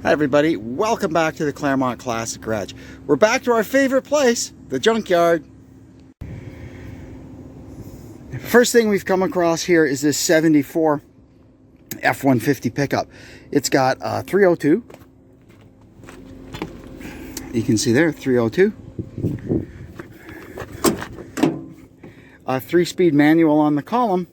Hi everybody, welcome back to the Claremont Classic Garage. We're back to our favorite place, the junkyard. First thing we've come across here is this 74 F-150 pickup. It's got a 302. You can see there, 302. A 3-speed manual on the column.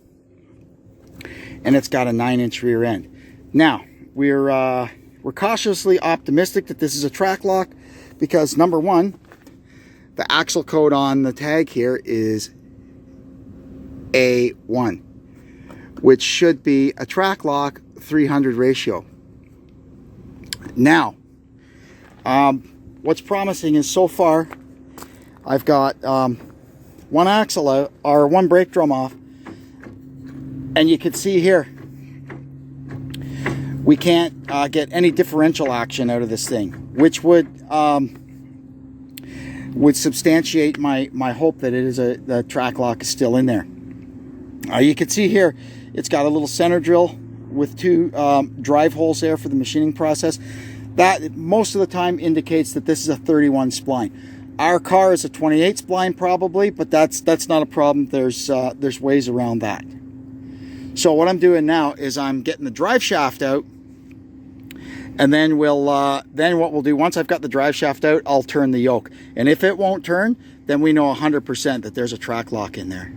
And it's got a 9-inch rear end. Now, we're cautiously optimistic that this is a Trac-Lok because number one, the axle code on the tag here is A1, which should be a Trac-Lok 300 ratio. Now, what's promising is so far I've got one axle out, or one brake drum off, and you can see here we can't get any differential action out of this thing, which would substantiate my hope that the Trac-Lok is still in there. You can see here it's got a little center drill with two drive holes there for the machining process. That most of the time indicates that this is a 31 spline. Our car is a 28 spline probably, but that's not a problem. There's ways around that. So what I'm doing now is I'm getting the drive shaft out. And then then what we'll do, once I've got the drive shaft out, I'll turn the yoke. And if it won't turn, then we know 100% that there's a Trac-Lok in there.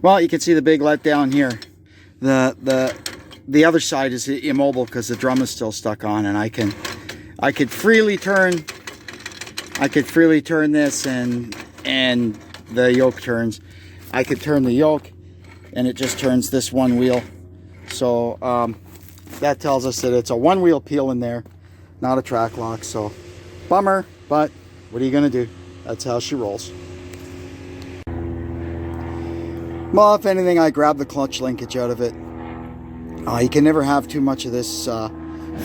Well, you can see the big letdown here. The other side is immobile because the drum is still stuck on, and I could freely turn this and the yoke turns. I could turn the yoke and it just turns this one wheel. So that tells us that it's a one-wheel peel in there, not a Trac-Lok. So bummer, but what are you gonna do? That's how she rolls. Well, if anything, I grabbed the clutch linkage out of it. You can never have too much of this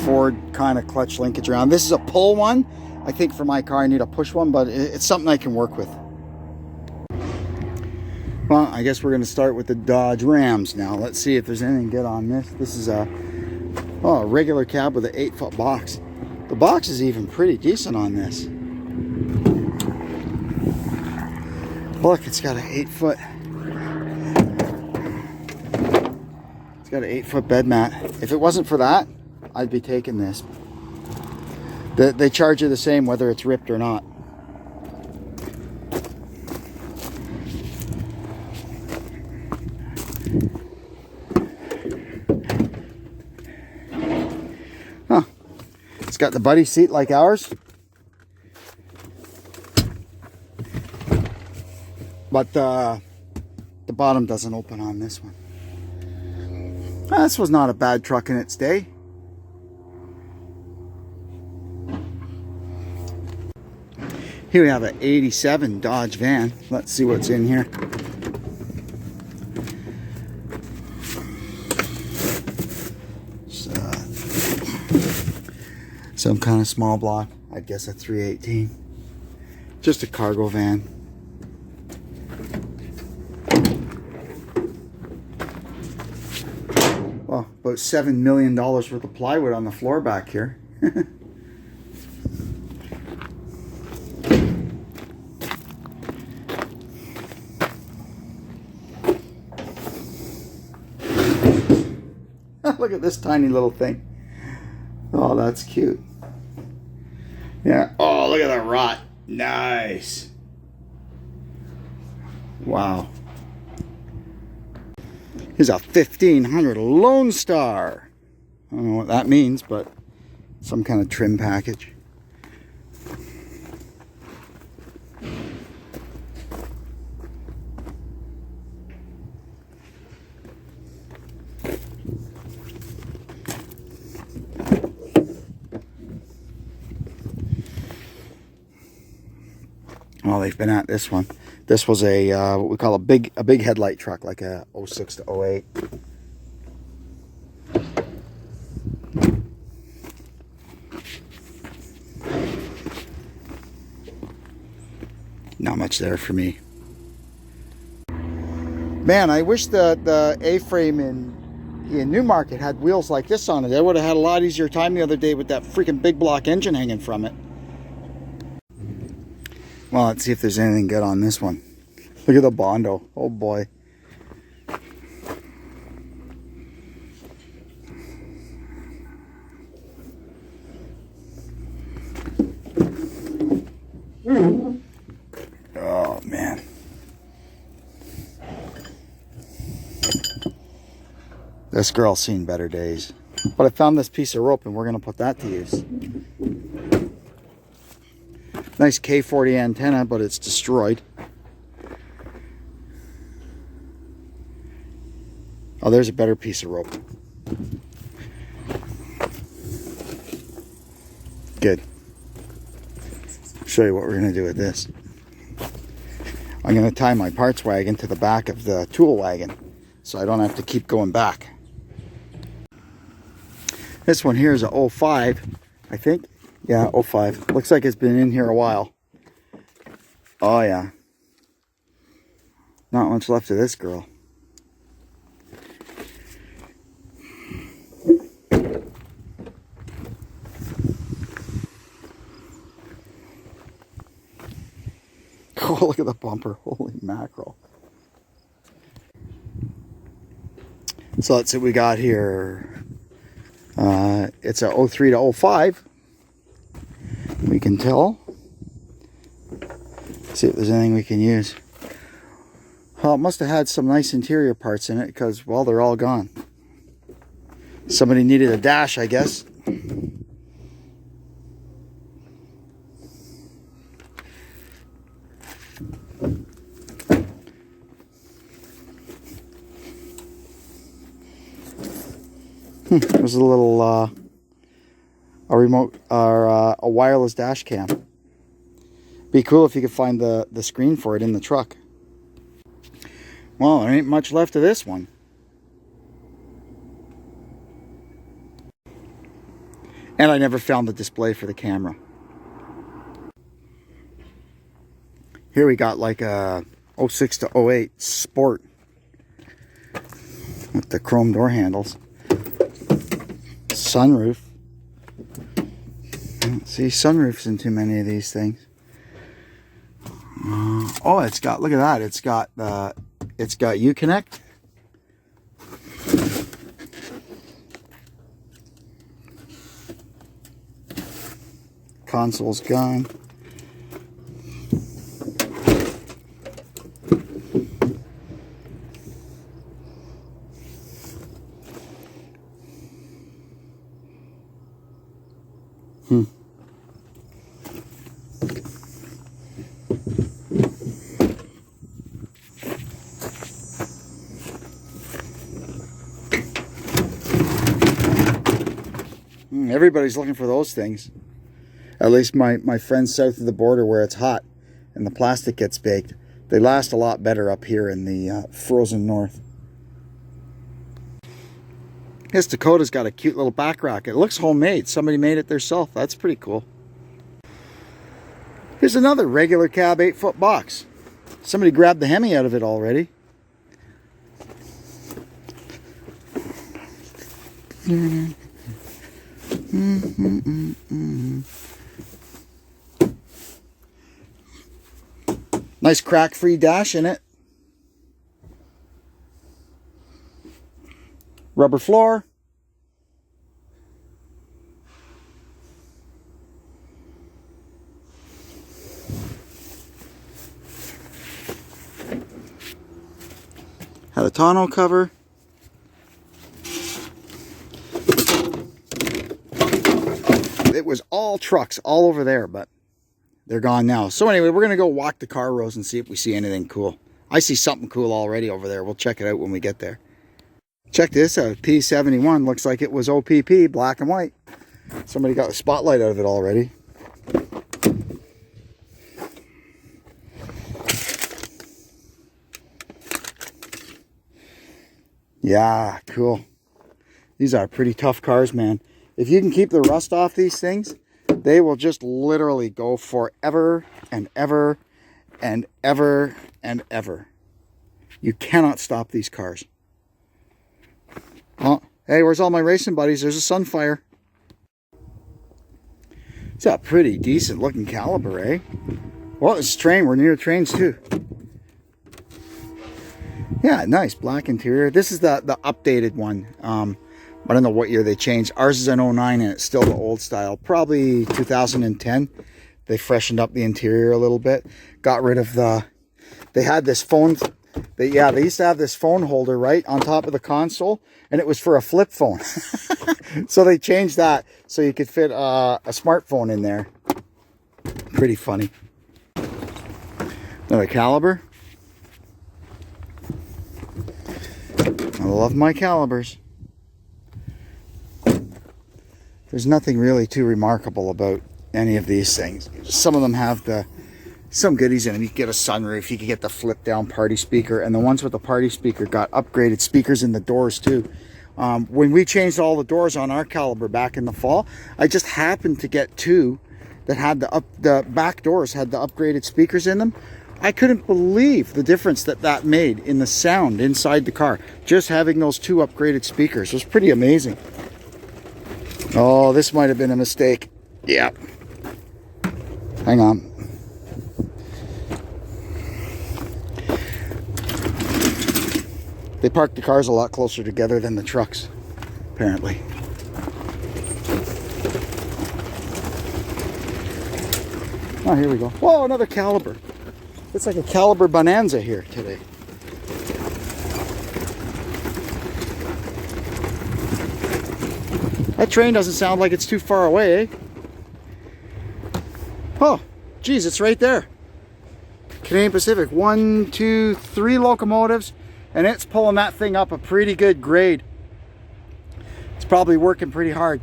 Ford kind of clutch linkage around. This is a pull one. I think for my car I need a push one, but it's something I can work with. Well, I guess we're going to start with the Dodge Rams now. Let's see if there's anything good on this. This is a regular cab with an 8-foot box. The box is even pretty decent on this. Look, it's got an 8-foot. It's got an 8-foot bed mat. If it wasn't for that, I'd be taking this. They charge you the same whether it's ripped or not. Huh. It's got the buddy seat like ours. But the bottom doesn't open on this one. This was not a bad truck in its day. Here we have an 87 Dodge van. Let's see what's in here. Some kind of small block. I guess a 318. Just a cargo van. Well, about $7 million worth of plywood on the floor back here. Look at this tiny little thing. Oh, that's cute. Yeah. Oh, look at that rot. Nice. Wow. Here's a 1500 Lone Star. I don't know what that means, but some kind of trim package. Well, they've been at this one. This was a what we call a big headlight truck, like a 06 to 08. Not much there for me. Man, I wish the A-frame in Newmarket had wheels like this on it, I would have had a lot easier time the other day with that freaking big block engine hanging from it. Well, let's see if there's anything good on this one. Look at the Bondo. Oh boy. Oh man. This girl's seen better days. But I found this piece of rope and we're going to put that to use. Nice K40 antenna, but it's destroyed. Oh, there's a better piece of rope. Good. I'll show you what we're going to do with this. I'm going to tie my parts wagon to the back of the tool wagon so I don't have to keep going back. This one here is a 05, I think. Yeah, 05. Looks like it's been in here a while. Oh yeah. Not much left of this girl. Oh, look at the bumper. Holy mackerel. So let's see what we got here. It's a 03 to 05. We can tell. See if there's anything we can use. Well, it must have had some nice interior parts in it because, well, they're all gone. Somebody needed a dash, I guess. There's a little a remote or a wireless dash cam. Be cool if you could find the screen for it in the truck. Well, there ain't much left of this one. And I never found the display for the camera. Here we got like a 06 to 08 Sport with the chrome door handles. Sunroof. I don't see sunroofs in too many of these things. Oh, it's got, look at that. It's got Uconnect. Console's gone. Everybody's looking for those things. At least my friends south of the border where it's hot and the plastic gets baked. They last a lot better up here in the frozen north. This Dakota's got a cute little back rack. It looks homemade. Somebody made it themselves. That's pretty cool. Here's another regular cab 8-foot box. Somebody grabbed the Hemi out of it already. Nice crack-free dash in it. Rubber floor. Had a tonneau cover. It was all trucks all over there, but they're gone now. So anyway, we're going to go walk the car rows and see if we see anything cool. I see something cool already over there. We'll check it out when we get there. Check this out. P71 looks like it was OPP, black and white. Somebody got the spotlight out of it already. Yeah, cool. These are pretty tough cars, man. If you can keep the rust off these things, they will just literally go forever and ever and ever and ever. You cannot stop these cars. Oh, hey, where's all my racing buddies? There's a Sunfire. It's a pretty decent looking caliber, eh? Well, it's a train. We're near trains too. Yeah, nice black interior. This is the updated one. I don't know what year they changed. Ours is an 09 and it's still the old style. Probably 2010. They freshened up the interior a little bit. Got rid of the... They had this phone... They used to have this phone holder right on top of the console, and it was for a flip phone. So they changed that so you could fit a smartphone in there. Pretty funny. Another caliber. I love my calibers. There's nothing really too remarkable about any of these things. Some of them have some goodies in them. You can get a sunroof, you can get the flip down party speaker, and the ones with the party speaker got upgraded speakers in the doors too. When we changed all the doors on our caliber back in the fall, I just happened to get two that had the back doors had the upgraded speakers in them. I couldn't believe the difference that made in the sound inside the car. Just having those two upgraded speakers was pretty amazing. Oh, this might have been a mistake. Yeah. Hang on. They park the cars a lot closer together than the trucks, apparently. Oh, here we go. Whoa, another caliber. It's like a caliber bonanza here today. That train doesn't sound like it's too far away, eh? Oh, geez, it's right there. Canadian Pacific, 1, 2, 3 locomotives, and it's pulling that thing up a pretty good grade. It's probably working pretty hard.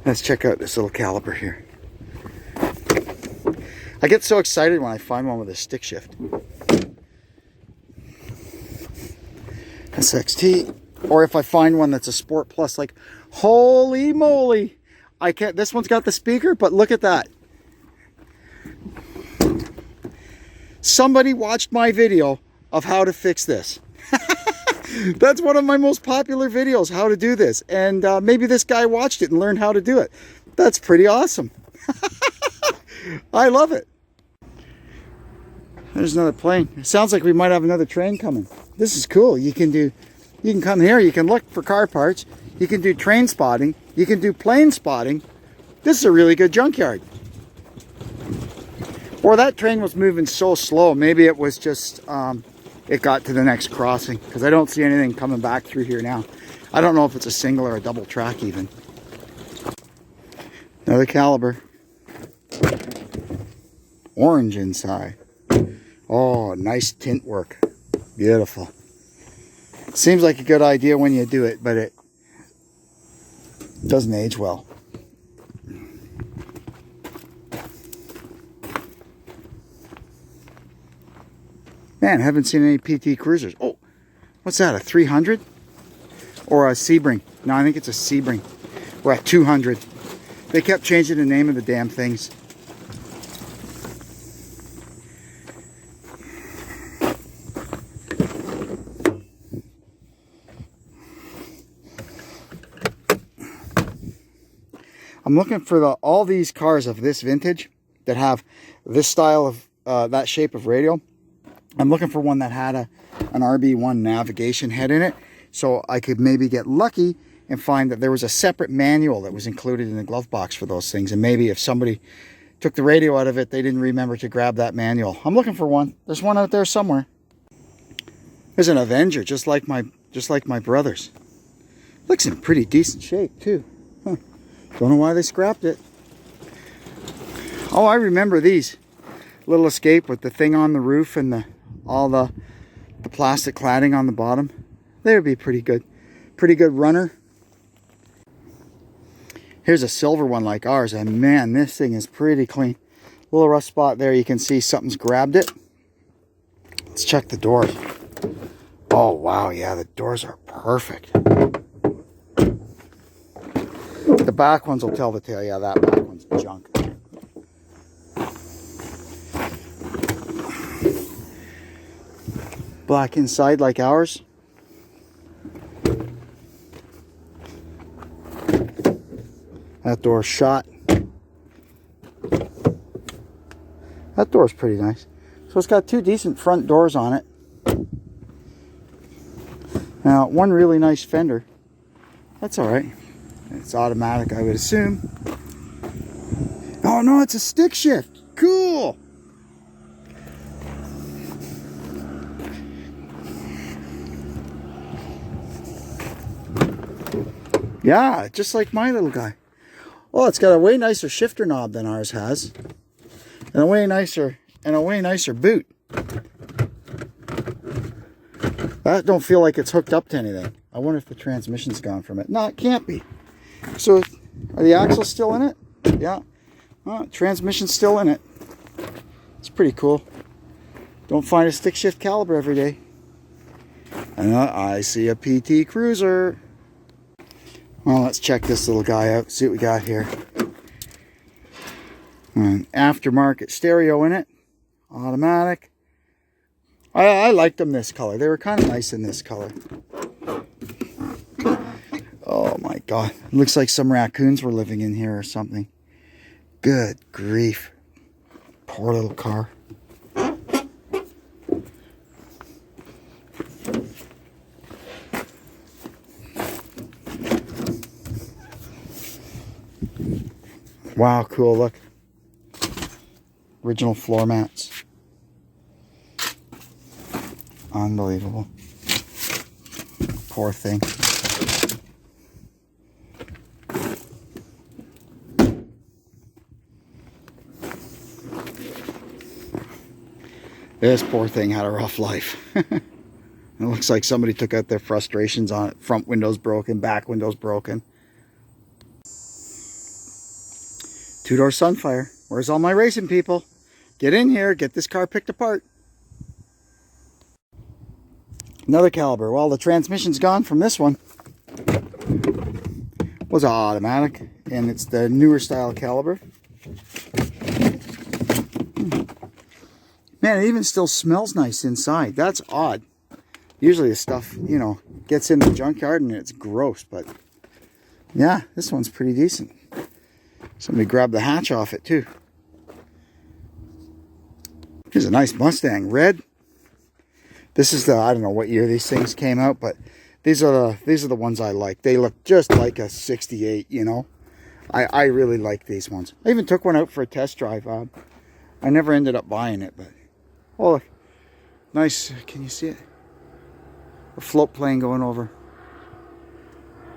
Let's check out this little caliber here. I get so excited when I find one with a stick shift. SXT. Or if I find one that's a Sport Plus, like, holy moly. I can't, this one's got the speaker, but look at that. Somebody watched my video of how to fix this. That's one of my most popular videos, how to do this. And maybe this guy watched it and learned how to do it. That's pretty awesome. I love it. There's another plane. It sounds like we might have another train coming. This is cool. You can come here, you can look for car parts. You can do train spotting. You can do plane spotting. This is a really good junkyard. Or that train was moving so slow. Maybe it was just... it got to the next crossing, because I don't see anything coming back through here now. I don't know if it's a single or a double track even. Another caliber. Orange inside. Oh, nice tint work. Beautiful. Seems like a good idea when you do it, but it doesn't age well. Man, haven't seen any PT Cruisers. Oh, what's that, a 300? Or a Sebring? No, I think it's a Sebring. We're at 200. They kept changing the name of the damn things. I'm looking for all these cars of this vintage that have this style of, that shape of radio. I'm looking for one that had an RB1 navigation head in it, so I could maybe get lucky and find that there was a separate manual that was included in the glove box for those things. And maybe if somebody took the radio out of it, they didn't remember to grab that manual. I'm looking for one. There's one out there somewhere. There's an Avenger, just like my brother's. Looks in pretty decent shape too. Huh. Don't know why they scrapped it. Oh, I remember these. Little Escape with the thing on the roof and all the plastic cladding on the bottom. They would be pretty good. Pretty good runner. Here's a silver one like ours, and man, this thing is pretty clean. Little rough spot there. You can see something's grabbed it. Let's check the doors. Oh wow, yeah, the doors are perfect. The back ones will tell the tale. Yeah, that back one's junk. Black inside like ours. That door's shot. That door's pretty nice. So it's got two decent front doors on it. Now, one really nice fender. That's alright. It's automatic, I would assume. Oh no, it's a stick shift. Cool! Yeah, just like my little guy. Oh, it's got a way nicer shifter knob than ours has. And a way nicer boot. That don't feel like it's hooked up to anything. I wonder if the transmission's gone from it. No, it can't be. So, are the axles still in it? Yeah. Oh, transmission's still in it. It's pretty cool. Don't find a stick shift caliber every day. And I see a PT Cruiser. Well, let's check this little guy out. See what we got here. An aftermarket stereo in it. Automatic. I liked them this color. They were kind of nice in this color. Oh my god. It looks like some raccoons were living in here or something. Good grief. Poor little car. Wow, cool, look. Original floor mats. Unbelievable. Poor thing. This poor thing had a rough life. It looks like somebody took out their frustrations on it. Front window's broken, back window's broken. Two-door Sunfire. Where's all my racing people? Get in here, get this car picked apart. Another caliber. Well, the transmission's gone from this one. It was automatic, and it's the newer style caliber. Man, it even still smells nice inside. That's odd. Usually the stuff, you know, gets in the junkyard and it's gross, but yeah, this one's pretty decent. Somebody grabbed the hatch off it too. Here's a nice Mustang, red. This is the, I don't know what year these things came out, but these are the ones I like. They look just like a 68, you know. I really like these ones. I even took one out for a test drive. I never ended up buying it, but oh, look. Nice. Can you see it? A float plane going over.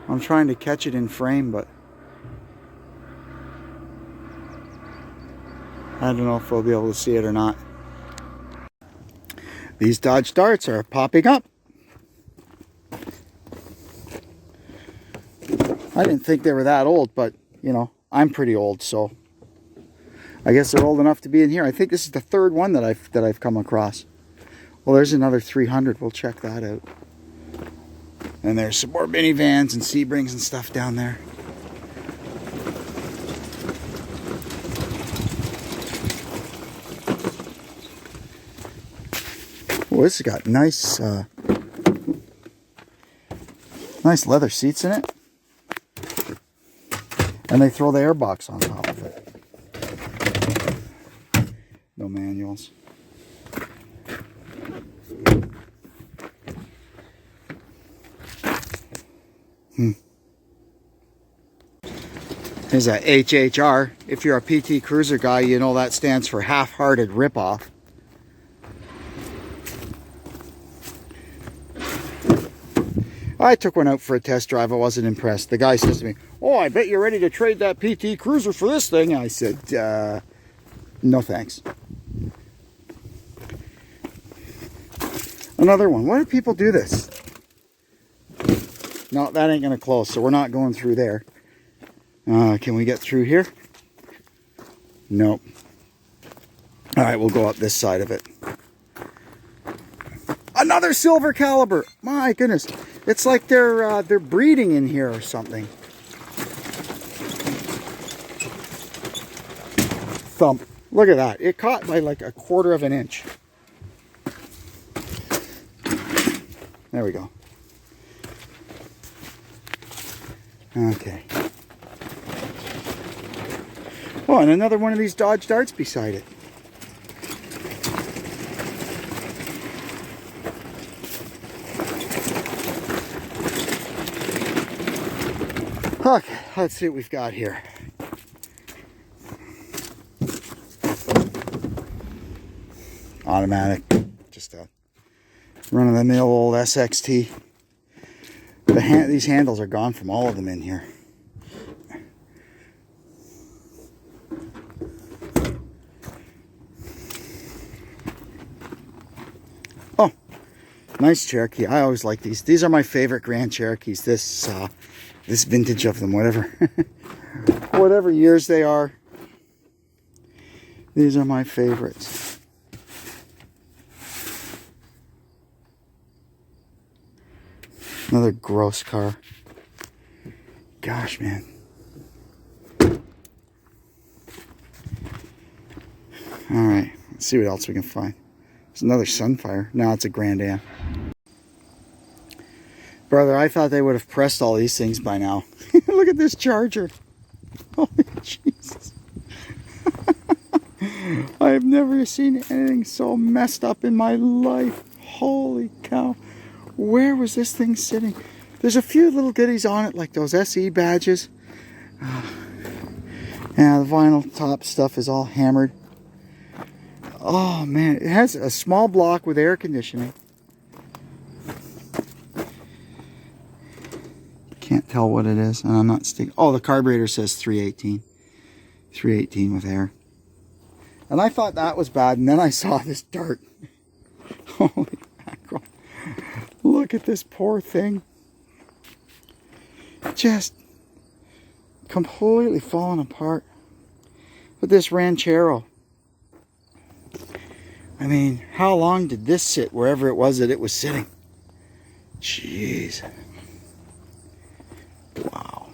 I'm trying to catch it in frame, but I don't know if we'll be able to see it or not. These Dodge Darts are popping up. I didn't think they were that old, but you know, I'm pretty old, so I guess they're old enough to be in here. I think this is the third one that I've come across. Well, there's another 300. We'll check that out. And there's some more minivans and Sebrings and stuff down there. Oh, this has got nice, nice leather seats in it. And they throw the airbox on top of it. No manuals. Here's a HHR. If you're a PT Cruiser guy, you know that stands for half-hearted ripoff. I took one out for a test drive. I wasn't impressed. The guy says to me, "Oh, I bet you're ready to trade that PT Cruiser for this thing." I said, no thanks. Another one. Why do people do this? No, that ain't going to close, so we're not going through there. Can we get through here? Nope. All right, we'll go up this side of it. Another silver caliber. My goodness. It's like they're breeding in here or something. thump. Look at that. It caught by like 1/4 of an inch. There we go. Okay. Oh, and another one of these Dodge Darts beside it. Okay, let's see what we've got here. Automatic, just a run-of-the-mill old SXT. These handles are gone from all of them in here. Oh, nice Cherokee. I always like these. These are my favorite Grand Cherokees. This vintage of them, whatever years they are. These are my favorites. Another gross car. Gosh, man. Alright, let's see what else we can find. There's another Sunfire. No, it's a Grand Am. Brother, I thought they would have pressed all these things by now. Look at this Charger. Holy Jesus. I have never seen anything so messed up in my life. Holy cow. Where was this thing sitting? There's a few little goodies on it, like those SE badges. Yeah, the vinyl top stuff is all hammered. Oh man, it has a small block with air conditioning. Can't tell what it is, and I'm not sticking. Oh, the carburetor says 318. 318 with air. And I thought that was bad, and then I saw this Dart. Holy mackerel. Look at this poor thing. Just completely falling apart. But this Ranchero. I mean, how long did this sit wherever it was that it was sitting? Jeez. Wow.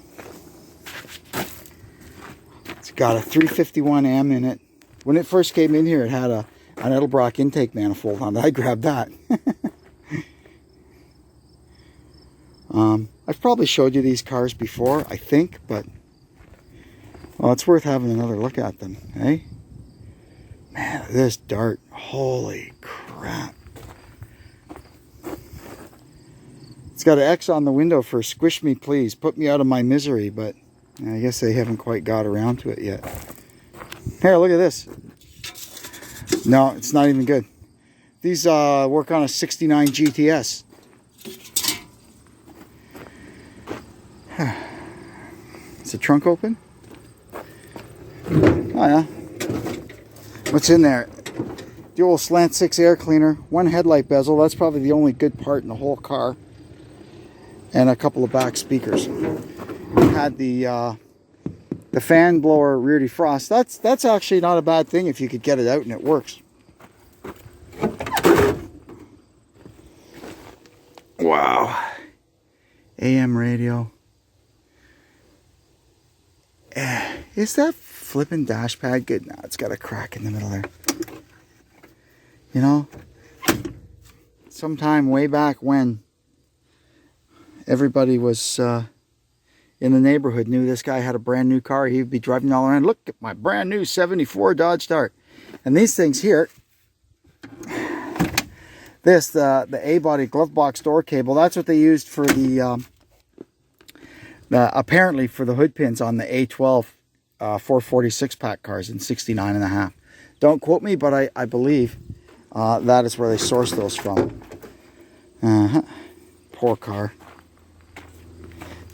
It's got a 351M in it. When it first came in here, it had an Edelbrock intake manifold on it. I grabbed that. I've probably showed you these cars before, I think, but well, it's worth having another look at them, eh? Man, this Dart, holy crap. It's got an X on the window for "Squish Me Please, put me out of my misery," but I guess they haven't quite got around to it yet. Here, look at this. No, it's not even good. These work on a 69 GTS. Is the trunk open? Oh yeah. What's in there? The old Slant 6 air cleaner, one headlight bezel. That's probably the only good part in the whole car. And a couple of back speakers. Had the fan blower rear defrost. That's actually not a bad thing if you could get it out and it works. Wow. AM radio. Is that flipping dash pad good? No, it's got a crack in the middle there. You know, sometime way back when everybody was in the neighborhood knew this guy had a brand new car, he'd be driving all around. Look at my brand new 74 Dodge Dart. And these things here, the A-body glove box door cable, that's what they used for the apparently for the hood pins on the A12 446 pack cars in 69.5. Don't quote me, but I believe that is where they sourced those from. Poor car.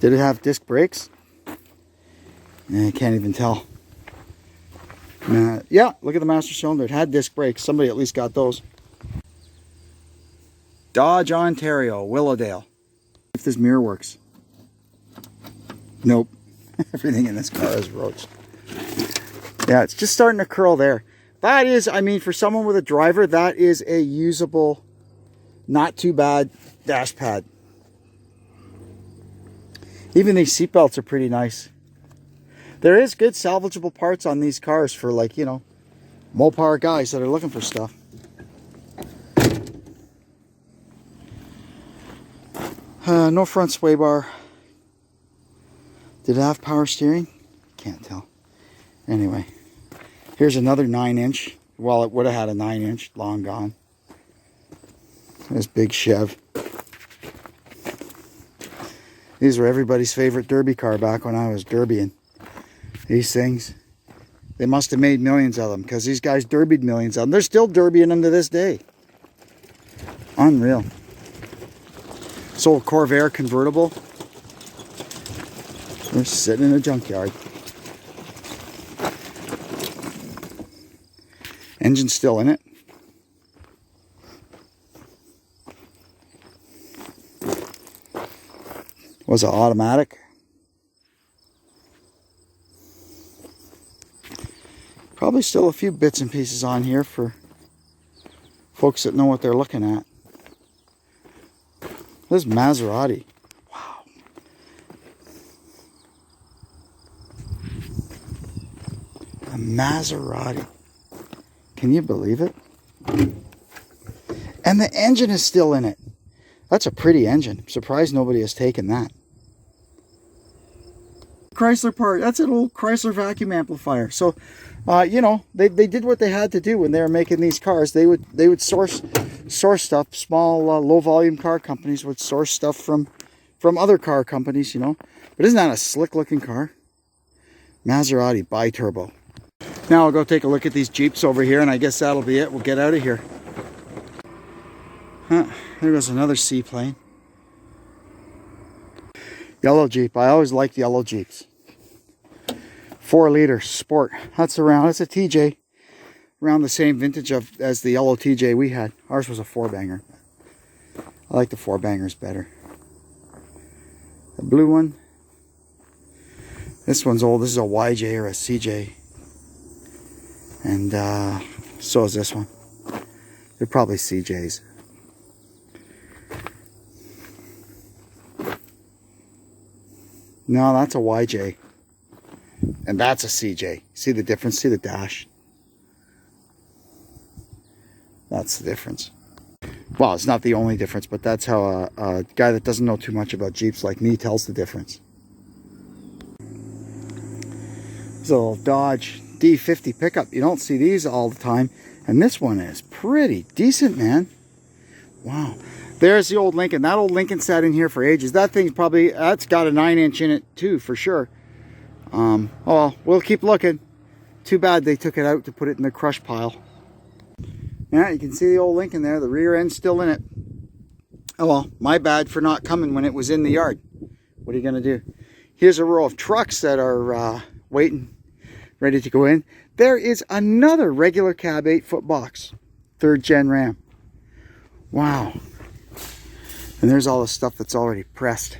Did it have disc brakes? I can't even tell. Yeah, look at the master cylinder. It had disc brakes. Somebody at least got those. Dodge Ontario, Willowdale. If this mirror works. Nope. Everything in this car is roached. Yeah, it's just starting to curl there. That is, I mean, for someone with a driver, that is a usable, not too bad dash pad. Even these seat belts are pretty nice. There is good salvageable parts on these cars for, like, you know, Mopar guys that are looking for stuff. No front sway bar. Did it have power steering? Can't tell. Anyway, here's another 9-inch. Well, it would have had a 9-inch, long gone. This big Chev. These were everybody's favorite derby car back when I was derbying. These things, they must have made millions of them, because these guys derbied millions of them. They're still derbying them to this day. Unreal. This old Corvair convertible. They're sitting in a junkyard. Engine's still in it. Was it automatic? Probably still a few bits and pieces on here for folks that know what they're looking at. This is Maserati. Wow. A Maserati. Can you believe it? And the engine is still in it. That's a pretty engine. I'm surprised nobody has taken that. Chrysler part. That's an old Chrysler vacuum amplifier. So, you know, they did what they had to do when they were making these cars. They would source stuff. Small low volume car companies would source stuff from other car companies. You know, but isn't that a slick looking car? Maserati bi-turbo. Now I'll go take a look at these Jeeps over here, and I guess that'll be it. We'll get out of here. Huh, there goes another seaplane. Yellow Jeep. I always liked yellow Jeeps. 4-liter Sport. That's a TJ. Around the same vintage as the yellow TJ we had. Ours was a 4-banger. I like the 4-bangers better. The blue one. This one's old. This is a YJ or a CJ. And so is this one. They're probably CJs. No, that's a YJ. And that's a CJ. See the difference? See the dash? That's the difference. Well, it's not the only difference, but that's how a guy that doesn't know too much about Jeeps like me tells the difference. This little Dodge D50 pickup. You don't see these all the time. And this one is pretty decent, man. Wow. There's the old Lincoln. That old Lincoln sat in here for ages. That thing's probably, that's got a 9-inch in it too, for sure. Oh well, we'll keep looking. Too bad they took it out to put it in the crush pile. Yeah, you can see the old Lincoln there. The rear end's still in it. Oh well, my bad for not coming when it was in the yard. What are you going to do? Here's a row of trucks that are waiting, ready to go in. There is another regular cab 8-foot box. 3rd gen Ram. Wow. And there's all the stuff that's already pressed.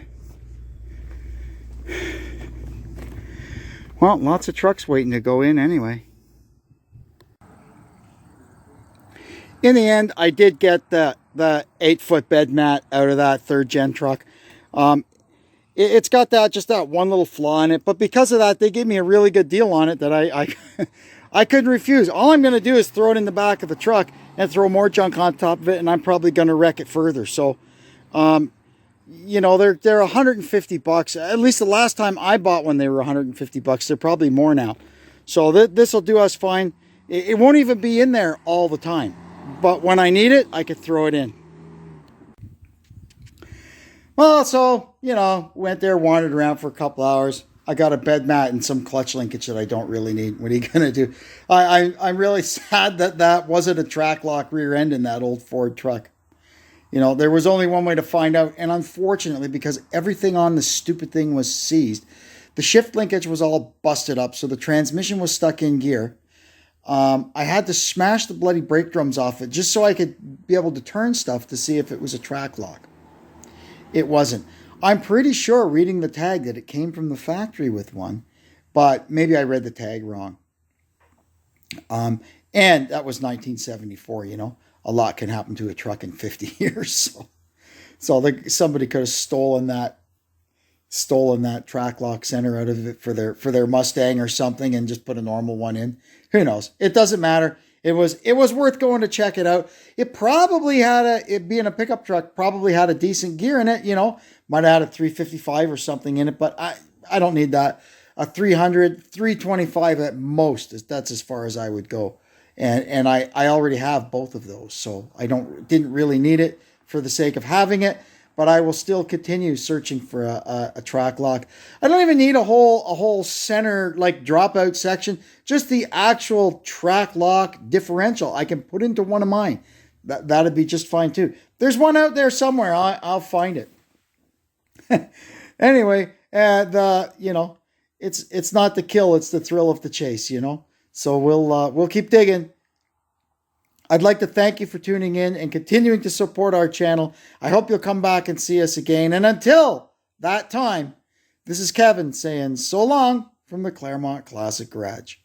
Well, lots of trucks waiting to go in anyway. In the end, I did get the 8-foot bed mat out of that 3rd gen truck. It's got just that one little flaw in it, but because of that, they gave me a really good deal on it that I couldn't refuse. All I'm going to do is throw it in the back of the truck and throw more junk on top of it, and I'm probably going to wreck it further. So, you know, they're 150 bucks. At least the last time I bought one, they were 150 bucks. They're probably more now. So this will do us fine. It won't even be in there all the time, but when I need it, I could throw it in. Well, so, you know, went there, wandered around for a couple hours. I got a bed mat and some clutch linkage that I don't really need. What are you going to do? I'm really sad that wasn't a Trac-Lok rear end in that old Ford truck. You know, there was only one way to find out. And unfortunately, because everything on the stupid thing was seized, the shift linkage was all busted up. So the transmission was stuck in gear. I had to smash the bloody brake drums off it just so I could be able to turn stuff to see if it was a Trac-Lok. It wasn't. I'm pretty sure reading the tag that it came from the factory with one, but maybe I read the tag wrong. And that was 1974, you know. A lot can happen to a truck in 50 years. So somebody could have stolen that stolen that Trac-Lok center out of it for their Mustang or something and just put a normal one in. Who knows? It doesn't matter. It was worth going to check it out. It probably had it being a pickup truck, probably had a decent gear in it, might have had a 355 or something in it, but I don't need that. A 300, 325 at most. That's as far as I would go. And I already have both of those, so I didn't really need it for the sake of having it, but I will still continue searching for a Trac-Lok. I don't even need a whole center like dropout section, just the actual Trac-Lok differential I can put into one of mine. That'd be just fine too. There's one out there somewhere. I'll find it. Anyway, it's not the kill, it's the thrill of the chase, So we'll keep digging. I'd like to thank you for tuning in and continuing to support our channel. I hope you'll come back and see us again. And until that time, this is Kevin saying so long from the Claremont Classic Garage.